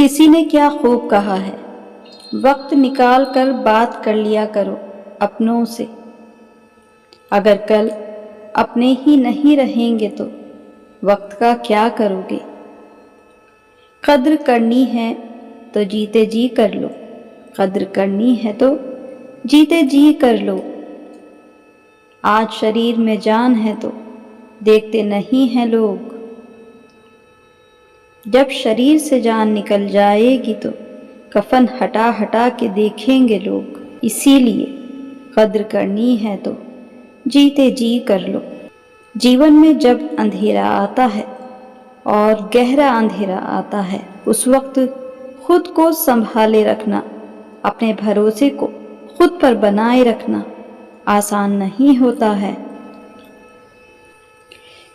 کسی نے کیا خوب کہا ہے، وقت نکال کر بات کر لیا کرو اپنوں سے، اگر کل اپنے ہی نہیں رہیں گے تو وقت کا کیا کرو گے؟ قدر کرنی ہے تو جیتے جی کر لو، قدر کرنی ہے تو جیتے جی کر لو۔ آج شریر میں جان ہے تو دیکھتے نہیں ہیں لوگ، جب شریر سے جان نکل جائے گی تو کفن ہٹا ہٹا کے دیکھیں گے لوگ۔ اسی لیے قدر کرنی ہے تو جیتے جی کر لو۔ جیون میں جب اندھیرا آتا ہے اور گہرا اندھیرا آتا ہے، اس وقت خود کو سنبھالے رکھنا، اپنے بھروسے کو خود پر بنائے رکھنا آسان نہیں ہوتا ہے۔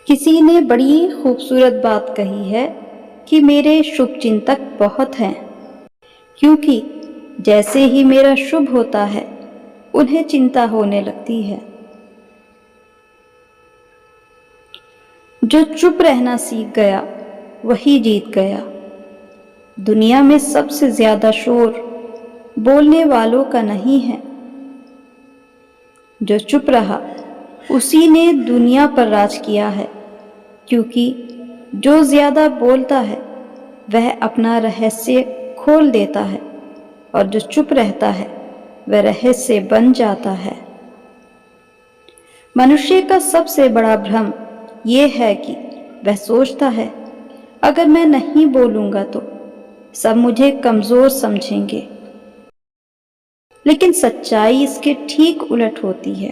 کسی نے بڑی خوبصورت بات کہی ہے کہ میرے شبھ چنتک بہت ہیں، کیونکہ جیسے ہی میرا شبھ ہوتا ہے انہیں چنتا ہونے لگتی ہے۔ جو چپ رہنا سیکھ گیا وہی جیت گیا۔ دنیا میں سب سے زیادہ شور بولنے والوں کا نہیں ہے، جو چپ رہا اسی نے دنیا پر راج کیا ہے، کیونکہ جو زیادہ بولتا ہے وہ اپنا رہسیہ کھول دیتا ہے اور جو چپ رہتا ہے وہ رہسیہ بن جاتا ہے۔ منشیہ کا سب سے بڑا بھرم یہ ہے کہ وہ سوچتا ہے اگر میں نہیں بولوں گا تو سب مجھے کمزور سمجھیں گے، لیکن سچائی اس کے ٹھیک الٹ ہوتی ہے۔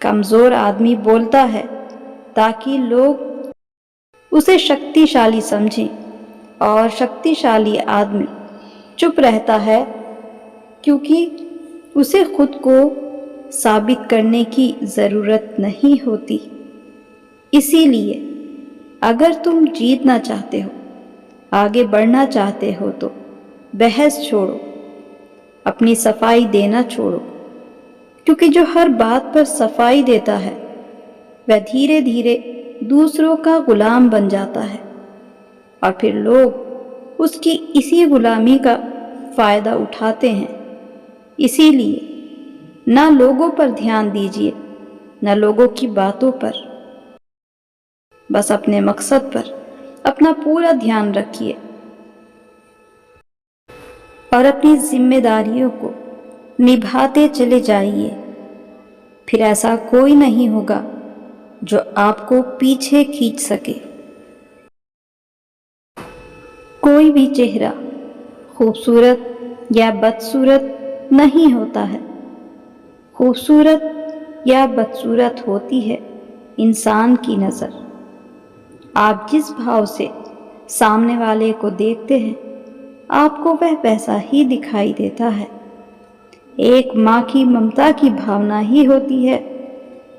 کمزور آدمی بولتا ہے تاکہ لوگ اسے شکتیشالی سمجھیں، اور شکتیشالی آدمی چپ رہتا ہے کیونکہ اسے خود کو ثابت کرنے کی ضرورت نہیں ہوتی۔ اسی لیے اگر تم جیتنا چاہتے ہو، آگے بڑھنا چاہتے ہو تو بحث چھوڑو، اپنی صفائی دینا چھوڑو، کیونکہ جو ہر بات پر صفائی دیتا ہے وہ دھیرے دھیرے دوسروں کا غلام بن جاتا ہے، اور پھر لوگ اس کی اسی غلامی کا فائدہ اٹھاتے ہیں۔ اسی لیے نہ لوگوں پر دھیان دیجیے نہ لوگوں کی باتوں پر، بس اپنے مقصد پر اپنا پورا دھیان رکھیے اور اپنی ذمہ داریوں کو نبھاتے چلے جائیے۔ پھر ایسا کوئی نہیں ہوگا جو آپ کو پیچھے کھینچ سکے۔ کوئی بھی چہرہ خوبصورت یا بدصورت نہیں ہوتا ہے، خوبصورت یا بدصورت ہوتی ہے انسان کی نظر۔ آپ جس بھاؤ سے سامنے والے کو دیکھتے ہیں آپ کو وہ ویسا ہی دکھائی دیتا ہے۔ ایک ماں کی ممتا کی بھاونا ہی ہوتی ہے،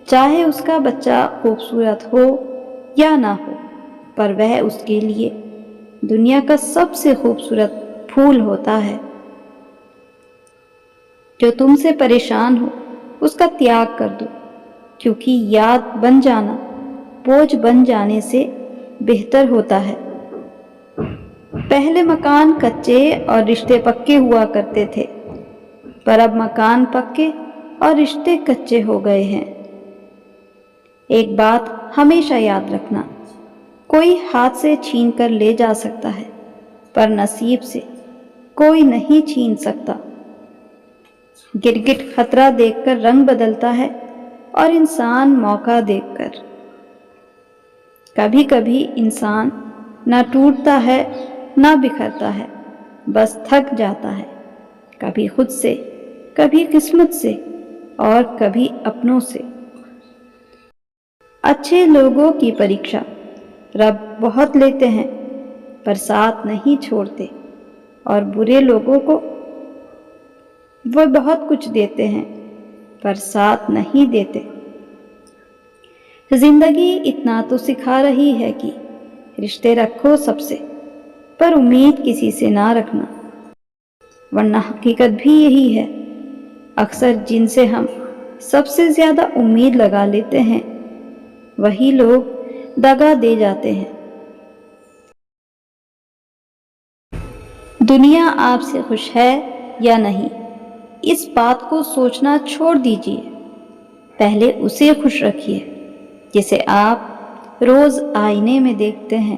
چاہے اس کا بچہ خوبصورت ہو یا نہ ہو، پر وہ اس کے لیے دنیا کا سب سے خوبصورت پھول ہوتا ہے۔ جو تم سے پریشان ہو اس کا تیاگ کر دو، کیونکہ یاد بن جانا بوجھ بن جانے سے بہتر ہوتا ہے۔ پہلے مکان کچے اور رشتے پکے ہوا کرتے تھے، پر اب مکان پکے اور رشتے کچے ہو گئے ہیں۔ ایک بات ہمیشہ یاد رکھنا، کوئی ہاتھ سے چھین کر لے جا سکتا ہے پر نصیب سے کوئی نہیں چھین سکتا۔ گرگٹ خطرہ دیکھ کر رنگ بدلتا ہے اور انسان موقع دیکھ کر۔ کبھی کبھی انسان نہ ٹوٹتا ہے نہ بکھرتا ہے، بس تھک جاتا ہے، کبھی خود سے، کبھی قسمت سے اور کبھی اپنوں سے۔ اچھے لوگوں کی پریکشا رب بہت لیتے ہیں پر ساتھ نہیں چھوڑتے، اور برے لوگوں کو وہ بہت کچھ دیتے ہیں پر ساتھ نہیں دیتے۔ زندگی اتنا تو سکھا رہی ہے کہ رشتے رکھو سب سے، پر امید کسی سے نہ رکھنا، ورنہ حقیقت بھی یہی ہے۔ اکثر جن سے ہم سب سے زیادہ امید لگا لیتے ہیں وہی لوگ دغا دے جاتے ہیں۔ دنیا آپ سے خوش ہے یا نہیں، اس بات کو سوچنا چھوڑ دیجیے، پہلے اسے خوش رکھیے جسے آپ روز آئینے میں دیکھتے ہیں۔